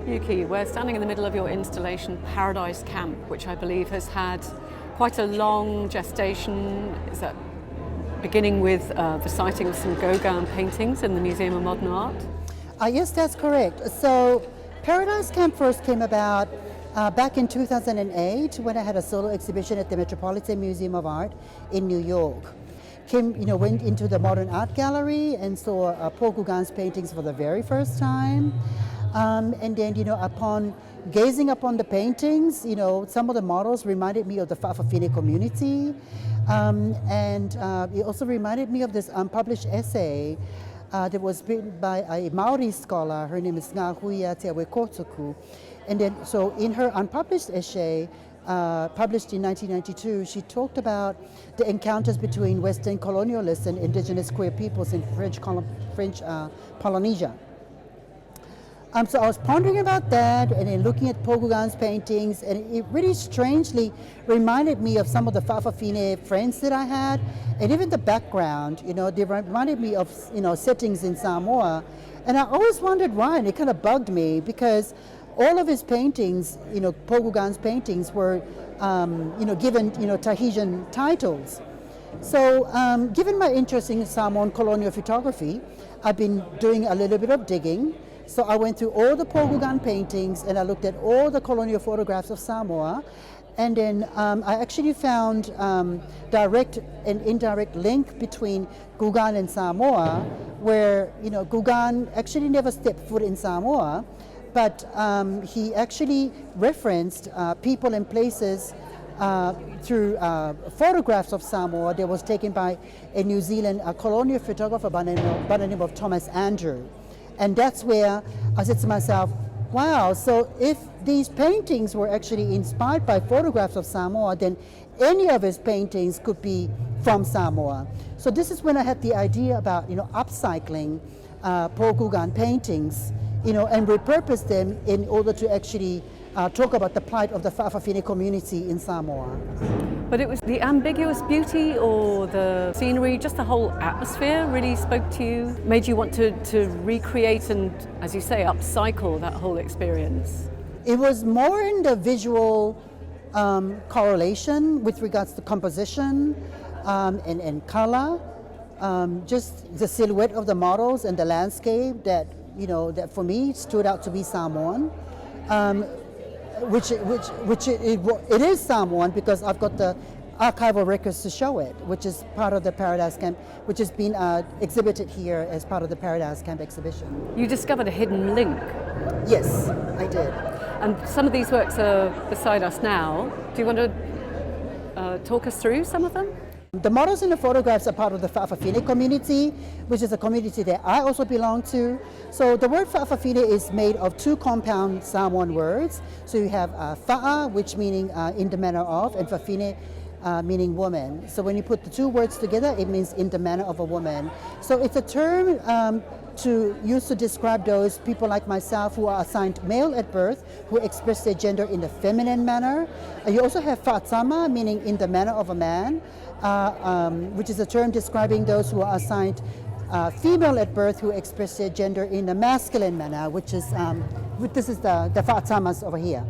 Yuki, we're standing in the middle of your installation Paradise Camp, which I believe has had quite a long gestation. Is that beginning with the sighting of some Gauguin paintings in the Museum of Modern Art? Yes, that's correct. So Paradise Camp first came about back in 2008 when I had a solo exhibition at the Metropolitan Museum of Art in New York. Went into the Modern Art Gallery and saw Paul Gauguin's paintings for the very first time. And then, upon gazing upon the paintings, some of the models reminded me of the Fa'afafine community. And it also reminded me of this unpublished essay that was written by a Maori scholar. Her name is Ngahuia Te Awekotuku. And then, so in her unpublished essay, published in 1992, she talked about the encounters between Western colonialists and indigenous queer peoples in French Polynesia. So I was pondering about that and then looking at Paul Gauguin's paintings, and it really strangely reminded me of some of the Fa'afafine friends that I had, and even the background, they reminded me of, settings in Samoa. And I always wondered why, and it kind of bugged me because all of his paintings, Paul Gauguin's paintings were, given, Tahitian titles. So given my interest in Samoan colonial photography, I've been doing a little bit of digging. So I went through all the Paul Gauguin paintings and I looked at all the colonial photographs of Samoa. And then I actually found direct and indirect link between Gauguin and Samoa, where, Gauguin actually never stepped foot in Samoa, but he actually referenced people and places through photographs of Samoa that was taken by a New Zealand colonial photographer by the name of Thomas Andrew. And that's where I said to myself, wow, so if these paintings were actually inspired by photographs of Samoa, then any of his paintings could be from Samoa. So this is when I had the idea about, upcycling Paul Gauguin paintings, and repurpose them in order to actually talk about the plight of the Fa'afafine community in Samoa. But it was the ambiguous beauty or the scenery, just the whole atmosphere really spoke to you, made you want to recreate and, as you say, upcycle that whole experience? It was more in the visual correlation with regards to composition and color, just the silhouette of the models and the landscape that, that for me stood out to be Samoan. Which it is Samoan because I've got the archival records to show it, which is part of the Paradise Camp, which has been exhibited here as part of the Paradise Camp exhibition. You discovered a hidden link. Yes, I did. And some of these works are beside us now. Do you want to talk us through some of them? The models in the photographs are part of the Fa'afafine community, which is a community that I also belong to. So the word Fa'afafine is made of two compound Samoan words. So you have fa'a, which meaning in the manner of, and fafine, meaning woman. So when you put the two words together, it means in the manner of a woman. So it's a term to use to describe those people like myself who are assigned male at birth, who express their gender in the feminine manner. You also have fa'atama, meaning in the manner of a man, which is a term describing those who are assigned female at birth who express their gender in the masculine manner, which is, this is the fa'atamas over here.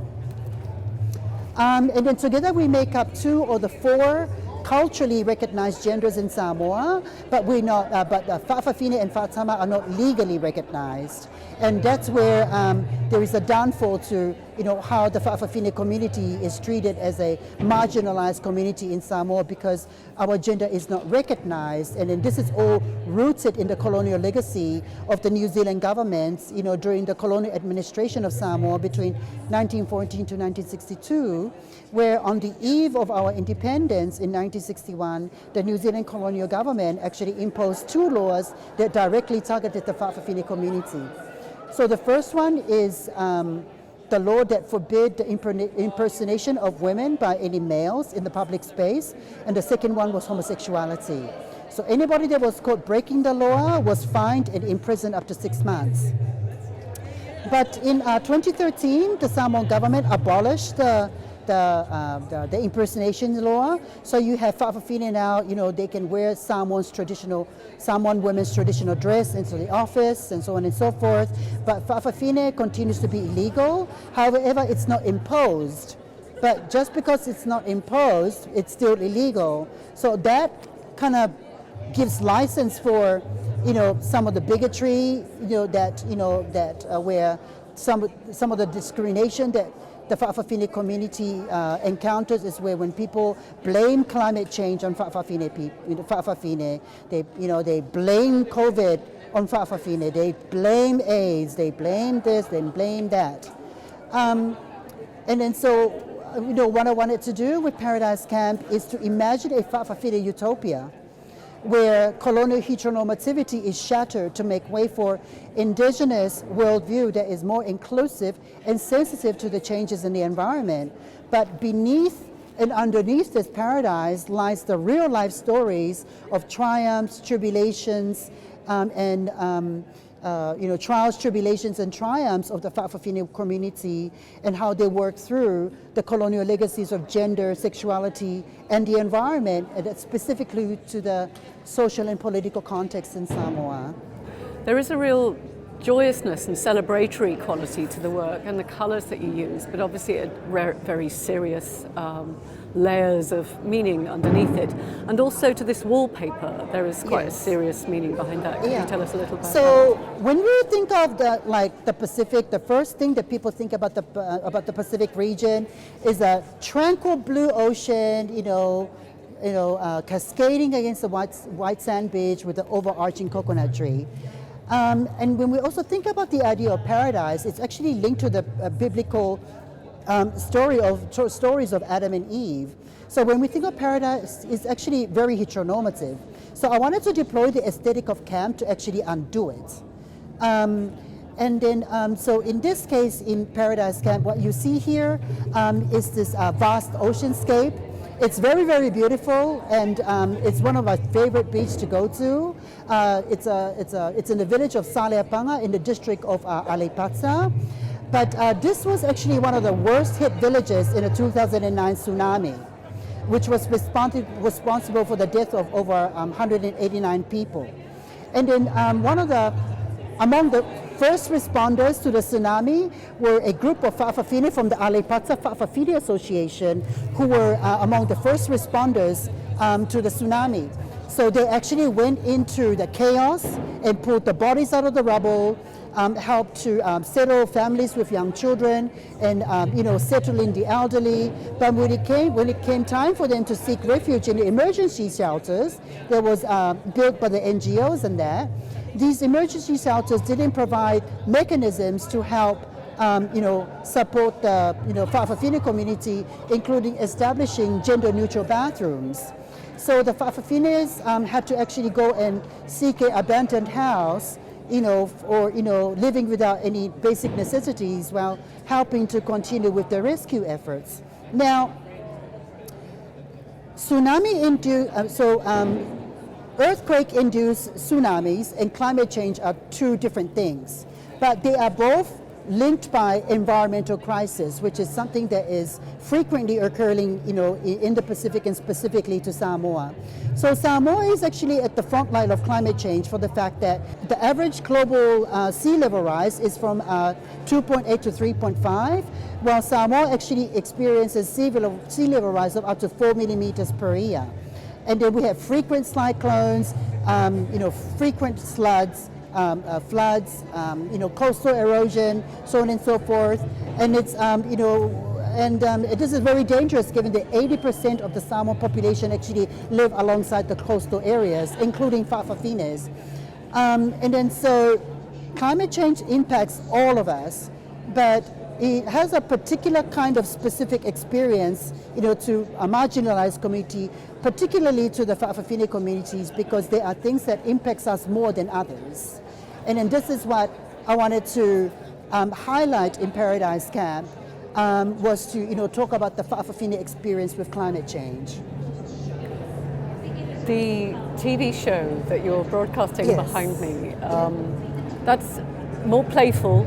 And then together we make up two or the four culturally recognized genders in Samoa, but we're not. But Fa'afafine and Fa'atama are not legally recognized, and that's where there is a downfall to how the Fa'afafine community is treated as a marginalized community in Samoa because our gender is not recognized, and then this is all rooted in the colonial legacy of the New Zealand governments, during the colonial administration of Samoa between 1914 to 1962, where on the eve of our independence in 1961, the New Zealand colonial government actually imposed two laws that directly targeted the Fa'afafine community. So the first one is the law that forbid the impersonation of women by any males in the public space, and the second one was homosexuality. So anybody that was caught breaking the law was fined and imprisoned up to 6 months. But in 2013, the Samoan government abolished the the impersonation law. So you have Fa'afafine now, they can wear Samoan women's traditional dress into the office and so on and so forth. But Fa'afafine continues to be illegal. However, it's not imposed. But just because it's not imposed, it's still illegal. So that kind of gives license for, some of the bigotry, where some of the discrimination that the Fa'afafine community encounters is where when people blame climate change on Fa'afafine, they blame COVID on Fa'afafine, they blame AIDS, they blame this, they blame that. And then so, what I wanted to do with Paradise Camp is to imagine a Fa'afafine utopia where colonial heteronormativity is shattered to make way for indigenous worldview that is more inclusive and sensitive to the changes in the environment. But beneath and underneath this paradise lies the real life stories of triumphs, tribulations, trials, tribulations, and triumphs of the Fa'afafine community and how they work through the colonial legacies of gender, sexuality, and the environment, and specifically to the social and political context in Samoa. There is a real joyousness and celebratory quality to the work and the colours that you use, but obviously a very serious layers of meaning underneath it. And also to this wallpaper, there is quite a serious meaning behind that. Can you tell us a little about So when we think of the Pacific, the first thing that people think about the Pacific region is a tranquil blue ocean, cascading against the white sand beach with the overarching coconut tree. And when we also think about the idea of paradise, it's actually linked to the biblical stories of Adam and Eve. So when we think of paradise, it's actually very heteronormative. So I wanted to deploy the aesthetic of camp to actually undo it. So in this case, in Paradise Camp, what you see here is this vast oceanscape. It's very, very beautiful, and it's one of my favorite beaches to go to. It's in the village of Saleapanga in the district of Alepatsa. But this was actually one of the worst hit villages in the 2009 tsunami, which was responsible for the death of over 189 people. And then among the first responders to the tsunami were a group of Fa'afafine from the Alepatsa Fa'afafine Association, who were among the first responders to the tsunami. So they actually went into the chaos and pulled the bodies out of the rubble, helped to settle families with young children, and settle in the elderly. But when it came time for them to seek refuge in the emergency shelters that was built by the NGOs and that, these emergency shelters didn't provide mechanisms to help support the Fa'afafine community, including establishing gender-neutral bathrooms. So the Fa'afafines had to actually go and seek an abandoned house, or living without any basic necessities while helping to continue with the rescue efforts. Now, earthquake-induced tsunamis and climate change are two different things, but they are both linked by environmental crisis, which is something that is frequently occurring, in the Pacific and specifically to Samoa. So Samoa is actually at the front line of climate change for the fact that the average global sea level rise is from 2.8 to 3.5, while Samoa actually experiences sea level rise of up to 4 millimeters per year. And then we have frequent cyclones, frequent floods, coastal erosion, so on and so forth. And it's, this is very dangerous given that 80% of the Samoan population actually live alongside the coastal areas, including Fa'afafines. So climate change impacts all of us, but it has a particular kind of specific experience, to a marginalized community, particularly to the Fa'afafine communities, because there are things that impacts us more than others. And then this is what I wanted to highlight in Paradise Camp, was to talk about the Fa'afafine experience with climate change. The TV show that you're broadcasting behind me, that's more playful,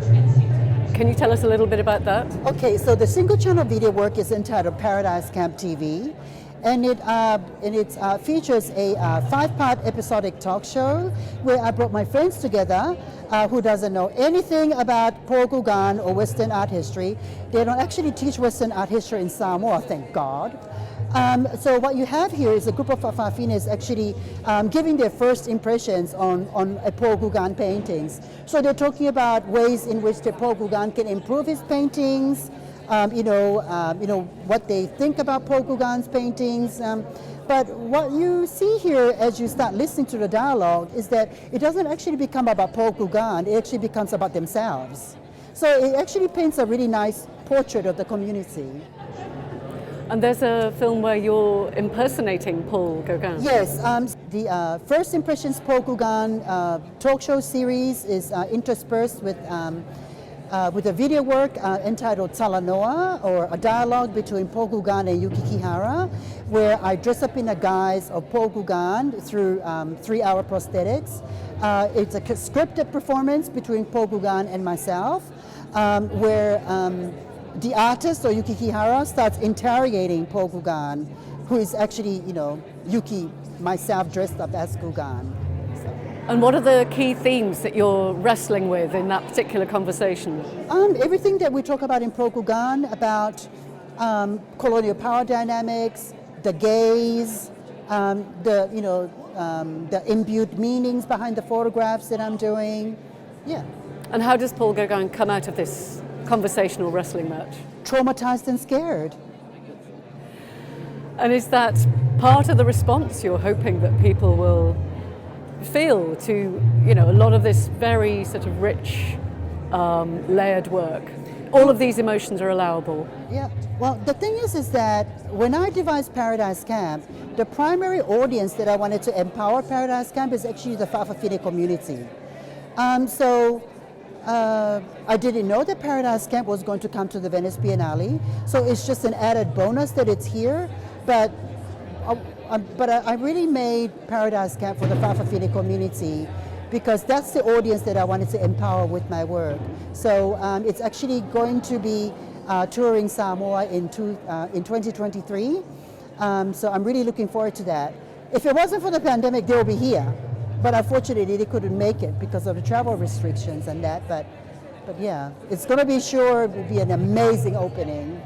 Can you tell us a little bit about that? Okay, so the single channel video work is entitled Paradise Camp TV, and it features a 5-part episodic talk show where I brought my friends together who doesn't know anything about Paul Gauguin or Western art history. They don't actually teach Western art history in Samoa, thank God. So what you have here is a group of Fa'afines actually giving their first impressions on Paul Gauguin paintings. So they're talking about ways in which Paul Gauguin can improve his paintings, what they think about Paul Gauguin's paintings. But what you see here as you start listening to the dialogue is that it doesn't actually become about Paul Gauguin, it actually becomes about themselves. So it actually paints a really nice portrait of the community. And there's a film where you're impersonating Paul Gauguin. Yes, the First Impressions Paul Gauguin talk show series is interspersed with a video work entitled Talanoa, or a dialogue between Paul Gauguin and Yuki Kihara, where I dress up in the guise of Paul Gauguin through 3-hour prosthetics. It's a scripted performance between Paul Gauguin and myself, where the artist, or Yuki Kihara, starts interrogating Paul Gauguin, who is actually, Yuki, myself dressed up as Gauguin. And what are the key themes that you're wrestling with in that particular conversation? Everything that we talk about in Paul Gauguin, about colonial power dynamics, the gaze, the imbued meanings behind the photographs that I'm doing. Yeah. And how does Paul Gauguin come out of this conversational wrestling match? Traumatized and scared. And is that part of the response you're hoping that people will feel to, a lot of this very sort of rich, layered work? All of these emotions are allowable. Yeah. Well, the thing is that when I devised Paradise Camp, the primary audience that I wanted to empower Paradise Camp is actually the Fa'afafine community. I didn't know that Paradise Camp was going to come to the Venice Biennale, so it's just an added bonus that it's here. But I really made Paradise Camp for the Fa'afafine community because that's the audience that I wanted to empower with my work. So it's actually going to be touring Samoa in 2023. So I'm really looking forward to that. If it wasn't for the pandemic, they'll be here. But unfortunately, they couldn't make it because of the travel restrictions and that. But yeah, it's going to be sure to be an amazing opening.